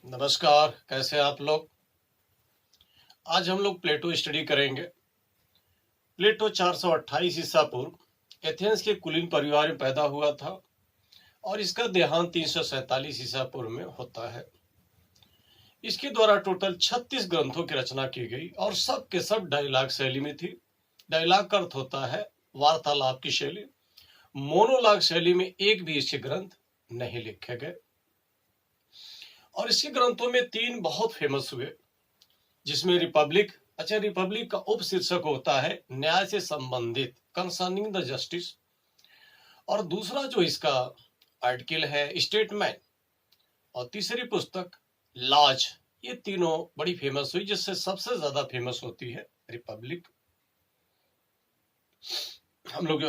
नमस्कार, कैसे हैं आप लोग। आज हम लोग प्लेटो स्टडी करेंगे। प्लेटो 428 ईसा पूर्व एथेंस के कुलीन परिवार में पैदा हुआ था और इसका देहांत 347 ईसा पूर्व में होता है। इसके द्वारा टोटल 36 ग्रंथों की रचना की गई और सब के सब डायलॉग शैली में थी। डायलॉग का अर्थ होता है वार्तालाप की शैली। मोनोलॉग शैली में एक भी इसके ग्रंथ नहीं लिखे गए और इसके ग्रंथों में 3 बहुत फेमस हुए, जिसमें रिपब्लिक का उप शीर्षक होता है न्याय से संबंधित, कंसर्निंग द जस्टिस, और दूसरा जो इसका आर्टिकल है स्टेटमेंट, और तीसरी पुस्तक लॉज। ये तीनों बड़ी फेमस हुई, जिससे सबसे ज्यादा फेमस होती है रिपब्लिक। हम लोग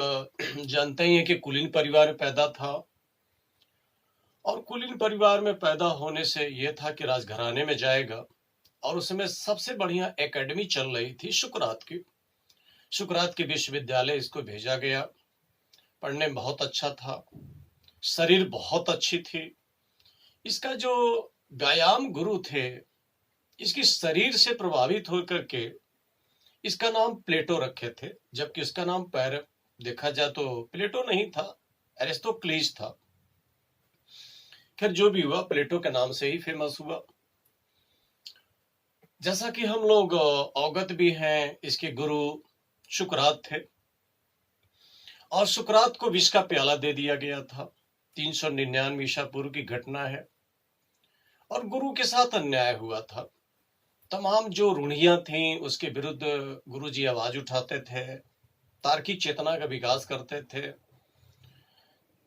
जानते ही हैं कि कुलीन परिवार में पैदा था और कुलीन परिवार में पैदा होने से यह था कि राजघराने में जाएगा, और उसमें सबसे बढ़िया एकेडमी चल रही थी शुक्रात के विश्वविद्यालय इसको भेजा गया। पढ़ने में बहुत अच्छा था, शरीर बहुत अच्छी थी। इसका जो व्यायाम गुरु थे, इसकी शरीर से प्रभावित होकर के इसका नाम प्लेटो रखे थे, जबकि इसका नाम पैर देखा जाए तो प्लेटो नहीं था, एरिस्टोक्लीज था। खैर जो भी हुआ, प्लेटो के नाम से ही फेमस हुआ। जैसा कि हम लोग अवगत भी हैं, इसके गुरु शुक्रात थे और शुक्रात को विष का प्याला दे दिया गया था। 399 ईसा पूर्व की घटना है और गुरु के साथ अन्याय हुआ था। तमाम जो रूढ़ियां थीं उसके विरुद्ध गुरुजी आवाज उठाते थे, तार्किक चेतना का विकास करते थे,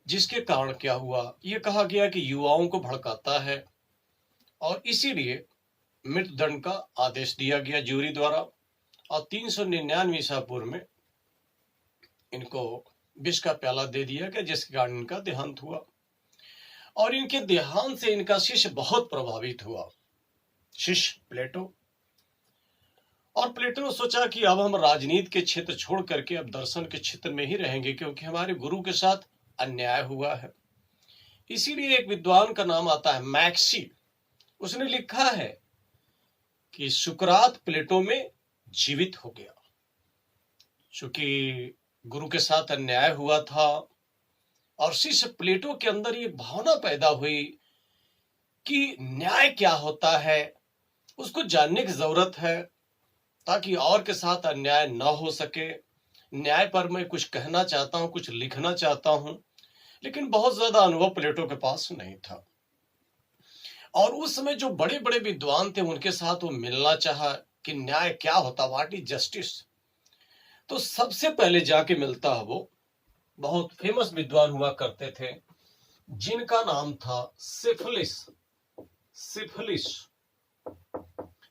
जिसके कारण क्या हुआ, ये कहा गया कि युवाओं को भड़काता है और इसीलिए मृत्युदंड का आदेश दिया गया ज्यूरी द्वारा। और 399 ईसा पूर्व में इनको विष का प्याला दे दिया गया, जिसके कारण इनका देहांत हुआ। और इनके देहांत से इनका शिष्य बहुत प्रभावित हुआ, शिष्य प्लेटो। और प्लेटो ने सोचा कि अब हम राजनीति के क्षेत्र छोड़ करके अब दर्शन के क्षेत्र में ही रहेंगे, क्योंकि हमारे गुरु के साथ अन्याय हुआ है। इसीलिए एक विद्वान का नाम आता है मैक्सी, उसने लिखा है कि सुकरात प्लेटो में जीवित हो गया। चूंकि गुरु के साथ अन्याय हुआ था और शिष्य प्लेटो के अंदर ये भावना पैदा हुई कि न्याय क्या होता है, उसको जानने की जरूरत है, ताकि और के साथ अन्याय न हो सके। न्याय पर मैं कुछ कहना चाहता हूं, कुछ लिखना चाहता हूं, लेकिन बहुत ज्यादा अनुभव प्लेटो के पास नहीं था। और उस समय जो बड़े बड़े विद्वान थे, उनके साथ वो मिलना चाहा कि न्याय क्या होता, व्हाट इज जस्टिस। तो सबसे पहले जाके मिलता है वो बहुत फेमस विद्वान हुआ करते थे, जिनका नाम था सिफिलिस।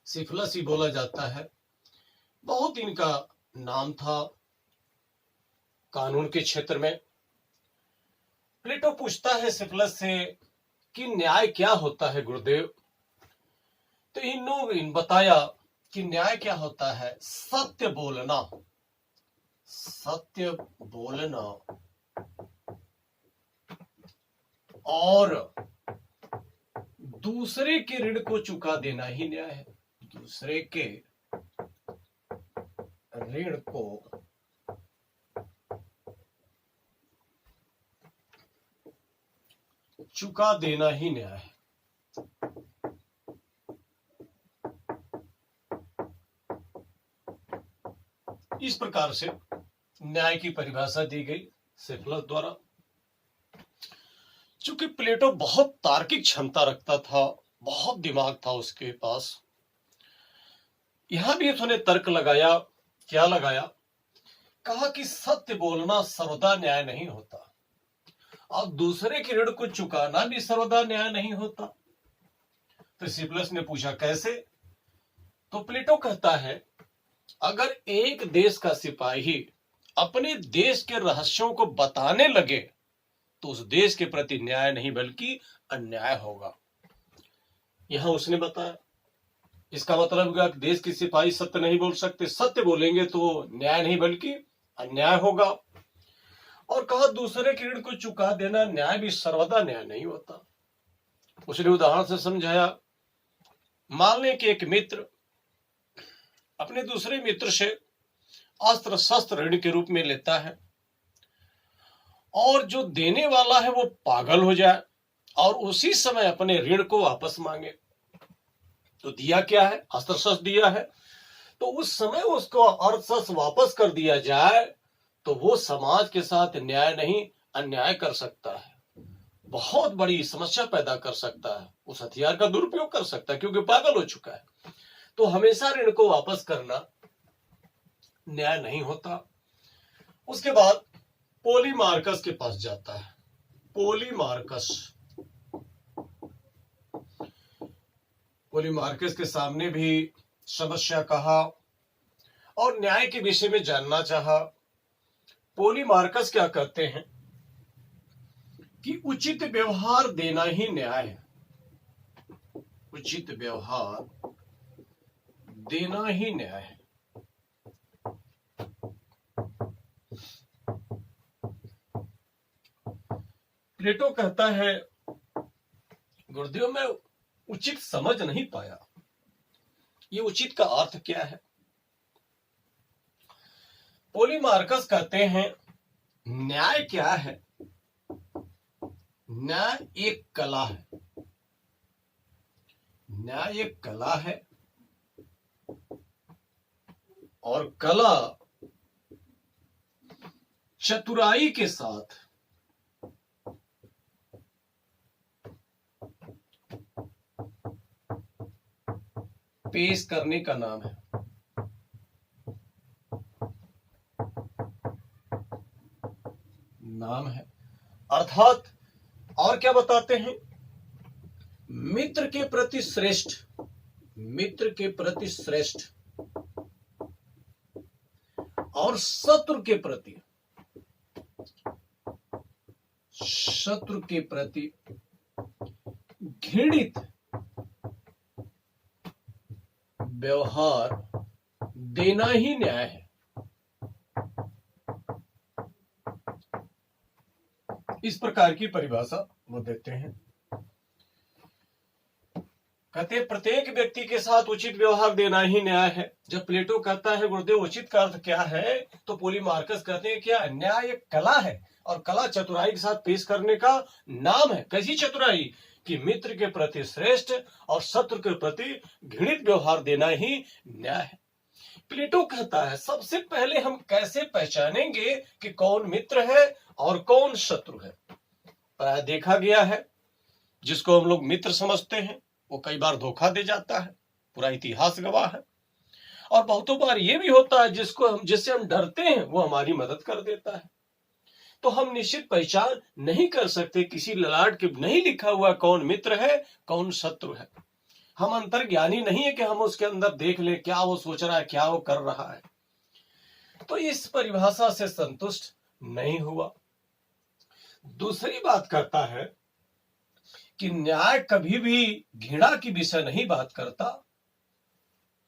सिफिलिस ही बोला जाता है। बहुत इनका नाम था कानून के क्षेत्र में। प्लेटो पूछता है सिफिलिस से कि न्याय क्या होता है गुरुदेव। तो इन बताया कि न्याय क्या होता है, सत्य बोलना और दूसरे के ऋण को चुका देना ही न्याय है। दूसरे के ऋण को चुका देना ही न्याय है। इस प्रकार से न्याय की परिभाषा दी गई सिफिलिस द्वारा। चूंकि प्लेटो बहुत तार्किक क्षमता रखता था, बहुत दिमाग था उसके पास, यहां भी उसने तर्क लगाया। क्या लगाया? कहा कि सत्य बोलना सर्वदा न्याय नहीं होता और दूसरे के ऋण को चुकाना भी सर्वदा न्याय नहीं होता। तो सिफिलिस ने पूछा कैसे? तो प्लेटो कहता है, अगर एक देश का सिपाही अपने देश के रहस्यों को बताने लगे तो उस देश के प्रति न्याय नहीं बल्कि अन्याय होगा। यहां उसने बताया, इसका मतलब हुआ कि देश के सिपाही सत्य नहीं बोल सकते, सत्य बोलेंगे तो न्याय नहीं बल्कि अन्याय होगा। और कहा दूसरे के ऋण को चुका देना न्याय भी सर्वदा न्याय नहीं होता। उसने उदाहरण से समझाया मान लें कि एक मित्र अपने दूसरे मित्र से अस्त्र शस्त्र ऋण के रूप में लेता है और जो देने वाला है वो पागल हो जाए और उसी समय अपने ऋण को वापस मांगे, तो दिया क्या है? अस्त्र शस्त्र दिया है। तो उस समय उसको अस्त्र शस्त्र वापस कर दिया जाए तो वो समाज के साथ न्याय नहीं अन्याय कर सकता है, बहुत बड़ी समस्या पैदा कर सकता है, उस हथियार का दुरुपयोग कर सकता है क्योंकि पागल हो चुका है। तो हमेशा ऋण को वापस करना न्याय नहीं होता। उसके बाद पोलीमार्कस के पास जाता है। पोलीमार्कस के सामने भी समस्या कहा और न्याय के विषय में जानना चाहा। पोलीमार्कस क्या कहते हैं कि उचित व्यवहार देना ही न्याय है। उचित व्यवहार देना ही न्याय है। प्लेटो कहता है, गुरुदेव मैं उचित समझ नहीं पाया, ये उचित का अर्थ क्या है? पोलीमार्कस कहते हैं, न्याय क्या है? न्याय एक कला है। न्याय एक कला है और कला चतुराई के साथ पेश करने का नाम है। अर्थात और क्या बताते हैं? मित्र के प्रति श्रेष्ठ और शत्रु के प्रति घृणित व्यवहार देना ही न्याय है। इस प्रकार की परिभाषा वो देते हैं। कहते हैं प्रत्येक व्यक्ति के साथ उचित व्यवहार देना ही न्याय है। जब प्लेटो कहता है गुरुदेव उचित का अर्थ क्या है, तो पोलीमार्कस कहते हैं क्या न्याय एक कला है और कला चतुराई के साथ पेश करने का नाम है। कैसी चतुराई? कि मित्र के प्रति श्रेष्ठ और शत्रु के प्रति घृणित व्यवहार देना ही न्याय है। प्लेटो कहता है सबसे पहले हम कैसे पहचानेंगे कि कौन मित्र है और कौन शत्रु है? प्राय देखा गया है जिसको हम लोग मित्र समझते हैं वो कई बार धोखा दे जाता है, पूरा इतिहास गवाह है। और बहुतों बार ये भी होता है जिससे हम डरते हैं वो हमारी मदद कर देता है। तो हम निश्चित पहचान नहीं कर सकते, किसी ललाट के नहीं लिखा हुआ कौन मित्र है कौन शत्रु है। हम अंतर्ज्ञानी नहीं है कि हम उसके अंदर देख ले क्या वो सोच रहा है, क्या वो कर रहा है। तो इस परिभाषा से संतुष्ट नहीं हुआ। दूसरी बात करता है कि न्याय कभी भी घृणा की विषय नहीं बात करता।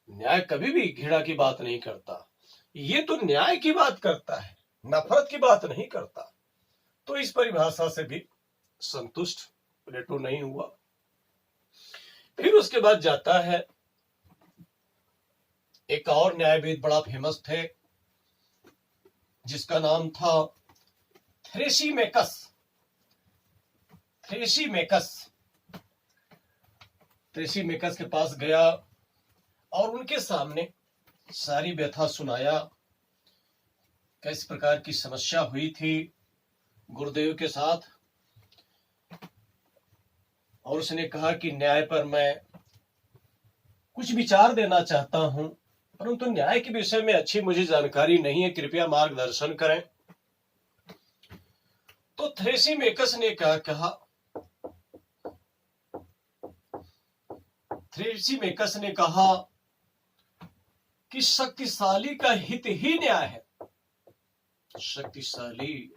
न्याय कभी भी घृणा की बात नहीं करता, ये तो न्याय की बात करता है, नफरत की बात नहीं करता। तो इस परिभाषा से भी संतुष्ट प्लेटो नहीं हुआ। फिर उसके बाद जाता है एक और न्यायविद बड़ा फेमस थे जिसका नाम था थ्रेसीमेकस। थ्रेसीमेकस के पास गया और उनके सामने सारी व्यथा सुनाया, किस प्रकार की समस्या हुई थी गुरुदेव के साथ। और उसने कहा कि न्याय पर मैं कुछ विचार देना चाहता हूं, परंतु न्याय के विषय में अच्छी मुझे जानकारी नहीं है, कृपया मार्गदर्शन करें। तो थ्रेसीमेकस ने क्या कहा? थ्रेसीमेकस ने कहा कि शक्तिशाली का हित ही न्याय है। शक्तिशाली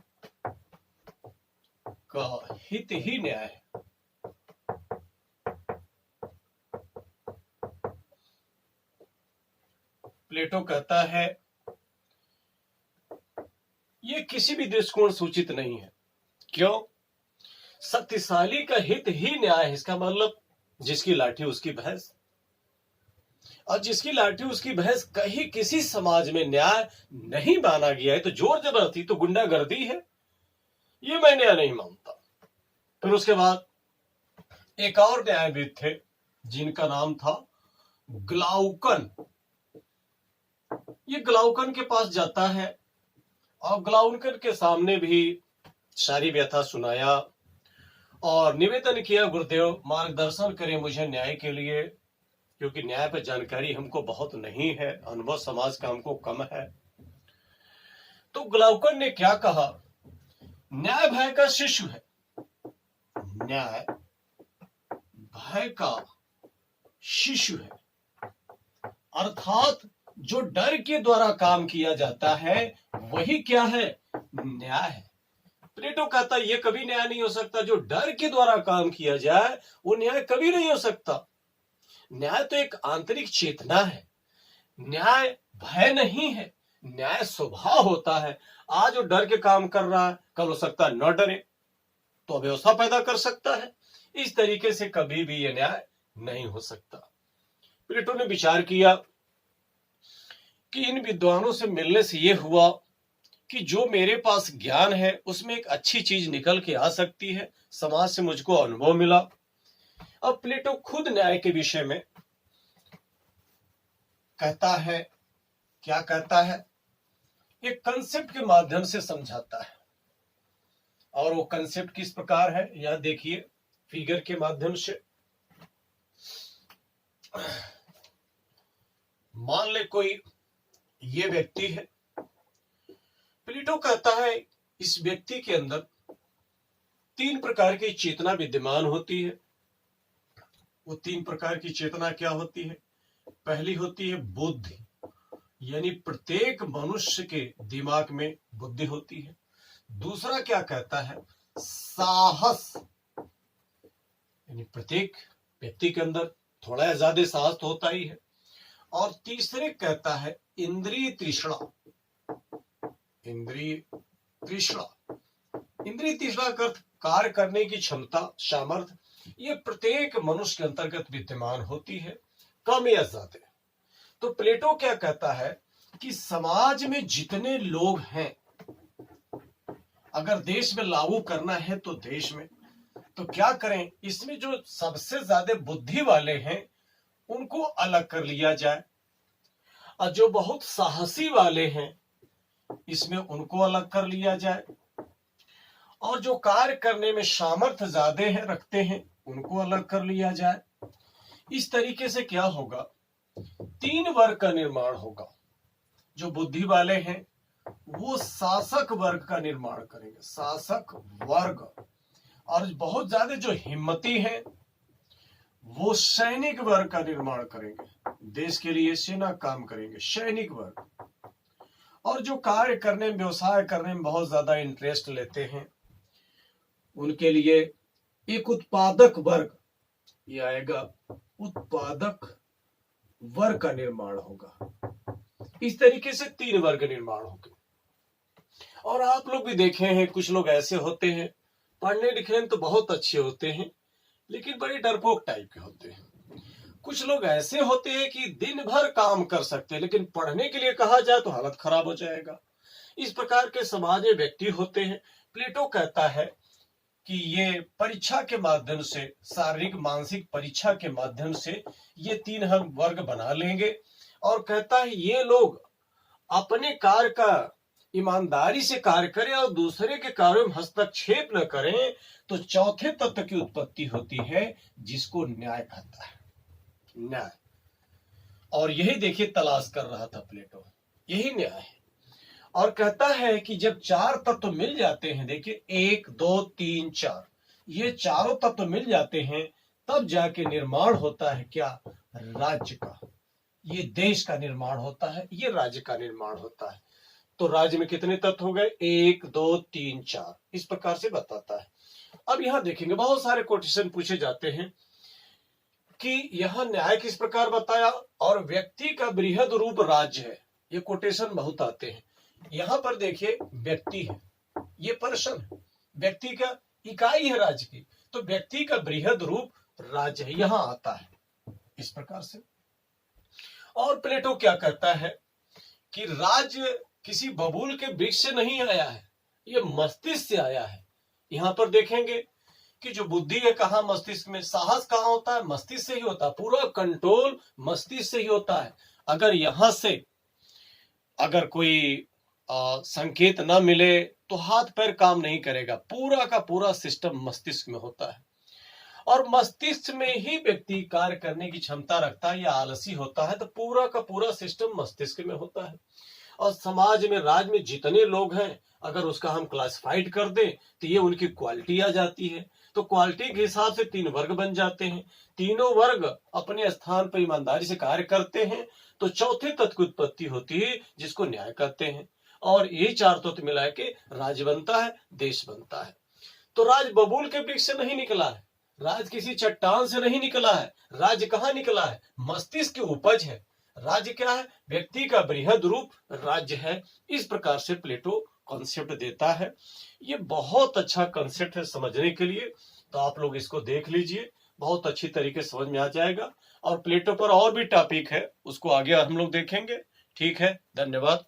का हित ही न्याय है। प्लेटो कहता है ये किसी भी दृष्टिकोण सूचित नहीं है। क्यों? शक्तिशाली का हित ही न्याय है, इसका मतलब जिसकी लाठी उसकी भैंस। और जिसकी लाठी उसकी भैंस, कहीं किसी समाज में न्याय नहीं माना गया है। तो जोर जबरदस्ती तो गुंडागर्दी है, ये मैं न्याय नहीं मानता। फिर उसके बाद एक और न्यायविद थे जिनका नाम था ग्लाउकन। ये ग्लाउकन के पास जाता है और ग्लाउकन के सामने भी सारी व्यथा सुनाया और निवेदन किया, गुरुदेव मार्गदर्शन करें मुझे न्याय के लिए, क्योंकि न्याय पर जानकारी हमको बहुत नहीं है, अनुभव समाज का हमको कम है। तो ग्लाउकन ने क्या कहा, न्याय भय का शिशु है। न्याय भय का शिशु है, अर्थात जो डर के द्वारा काम किया जाता है वही क्या है, न्याय है। प्लेटो कहता है ये कभी न्याय नहीं हो सकता, जो डर के द्वारा काम किया जाए वो न्याय कभी नहीं हो सकता। न्याय तो एक आंतरिक चेतना है, न्याय भय नहीं है, न्याय स्वभाव होता है। आज वो डर के काम कर रहा है, कल हो सकता है न डरे तो अव्यवस्था पैदा कर सकता है। इस तरीके से कभी भी यह न्याय नहीं हो सकता। प्लेटो ने विचार किया कि इन विद्वानों से मिलने से यह हुआ कि जो मेरे पास ज्ञान है उसमें एक अच्छी चीज निकल के आ सकती है, समाज से मुझको अनुभव मिला। अब प्लेटो खुद न्याय के विषय में कहता है, क्या कहता है, एक कंसेप्ट के माध्यम से समझाता है। और वो कंसेप्ट किस प्रकार है, यह देखिए फिगर के माध्यम से। मान ले कोई ये व्यक्ति है, प्लेटो कहता है इस व्यक्ति के अंदर 3 प्रकार की चेतना विद्यमान होती है। वो 3 प्रकार की चेतना क्या होती है, पहली होती है बुद्धि, यानी प्रत्येक मनुष्य के दिमाग में बुद्धि होती है। दूसरा क्या कहता है, साहस, यानी प्रत्येक व्यक्ति के अंदर थोड़ा या ज्यादा साहस तो होता ही है। और तीसरे कहता है इंद्रिय तृष्णा। इंद्रिय तृष्णा, इंद्रिय तृष्णा का अर्थ कार्य करने की क्षमता, सामर्थ्य, ये प्रत्येक मनुष्य के अंतर्गत विद्यमान होती है, कम या ज्यादा। तो प्लेटो क्या कहता है कि समाज में जितने लोग हैं, अगर देश में लागू करना है तो देश में, तो क्या करें, इसमें जो सबसे ज्यादा बुद्धि वाले हैं उनको अलग कर लिया जाए, और जो बहुत साहसी वाले हैं इसमें उनको अलग कर लिया जाए, और जो कार्य करने में सामर्थ्य ज्यादा है रखते हैं उनको अलग कर लिया जाए। इस तरीके से क्या होगा, 3 वर्ग का निर्माण होगा। जो बुद्धि वाले हैं वो शासक वर्ग का निर्माण करेंगे, शासक वर्ग। और बहुत ज्यादा जो हिम्मती हैं वो सैनिक वर्ग का निर्माण करेंगे, देश के लिए सेना काम करेंगे, सैनिक वर्ग। और जो कार्य करने में, व्यवसाय करने में बहुत ज्यादा इंटरेस्ट लेते हैं उनके लिए एक उत्पादक वर्ग, ये आएगा, उत्पादक वर्ग का निर्माण होगा। इस तरीके से 3 वर्ग निर्माण होंगे। और आप लोग भी देखे हैं, कुछ लोग ऐसे होते हैं पढ़ने लिखने में तो बहुत अच्छे होते हैं लेकिन बड़े डरपोक टाइप के होते हैं। कुछ लोग ऐसे होते हैं कि दिन भर काम कर सकते हैं लेकिन पढ़ने के लिए कहा जाए तो हालत खराब हो जाएगा। इस प्रकार के समाज में व्यक्ति होते हैं। प्लेटो कहता है कि ये परीक्षा के माध्यम से, शारीरिक मानसिक परीक्षा के माध्यम से ये 3 हम वर्ग बना लेंगे। और कहता है ये लोग अपने कार्य का ईमानदारी से कार्य करें और दूसरे के कार्यों में हस्तक्षेप न करें, तो चौथे तत्व की उत्पत्ति होती है जिसको न्याय कहता है, न्याय। और यही देखिए तलाश कर रहा था प्लेटो, यही न्याय है। और कहता है कि जब 4 तत्व मिल जाते हैं, देखिए 1 2 3 4, ये चारों तत्व मिल जाते हैं तब जाके निर्माण होता है क्या, राज्य का। ये देश का निर्माण होता है, ये राज्य का निर्माण होता है। तो राज्य में कितने तत्व हो गए, 1 2 3 4, इस प्रकार से बताता है। अब यहां देखेंगे बहुत सारे कोटेशन पूछे जाते हैं कि यहां न्याय किस प्रकार बताया और व्यक्ति का बृहद रूप राज्य है, ये कोटेशन बहुत आते हैं। यहां पर देखिए व्यक्ति है, ये पर्सन है, व्यक्ति का इकाई है राज्य की, तो व्यक्ति का बृहद रूप राज्य है, यहां आता है इस प्रकार से। और प्लेटो क्या कहता है कि राज्य किसी बबूल के वृक्ष से नहीं आया है, ये मस्तिष्क से आया है। यहां पर देखेंगे कि जो बुद्धि है कहाँ, मस्तिष्क में। साहस कहाँ होता है, मस्तिष्क से ही होता है। पूरा कंट्रोल मस्तिष्क से ही होता है। अगर यहां से अगर कोई संकेत न मिले तो हाथ पैर काम नहीं करेगा। पूरा का पूरा सिस्टम मस्तिष्क में होता है और मस्तिष्क में ही व्यक्ति कार्य करने की क्षमता रखता है या आलसी होता है, तो पूरा का पूरा सिस्टम मस्तिष्क में होता है। और समाज में, राज्य में जितने लोग हैं, अगर उसका हम क्लासिफाइड कर दें तो ये उनकी क्वालिटी आ जाती है। तो क्वालिटी के हिसाब से 3 वर्ग बन जाते हैं। तीनों वर्ग अपने स्थान पर ईमानदारी से कार्य करते हैं तो चौथे तत्व की उत्पत्ति होती है जिसको न्याय कहते हैं। और ये 4 तत्व मिला के राज्य बनता है, देश बनता है। तो राज बबूल के वृक्ष से नहीं निकला है, राज किसी चट्टान से नहीं निकला है। राज्य कहाँ निकला है, मस्तिष्क की उपज है। राज्य क्या है, व्यक्ति का बृहद रूप राज्य है। इस प्रकार से प्लेटो कॉन्सेप्ट देता है। ये बहुत अच्छा कॉन्सेप्ट है समझने के लिए, तो आप लोग इसको देख लीजिए, बहुत अच्छी तरीके से समझ में आ जाएगा। और प्लेटो पर और भी टॉपिक है, उसको आगे हम लोग देखेंगे। ठीक है, धन्यवाद।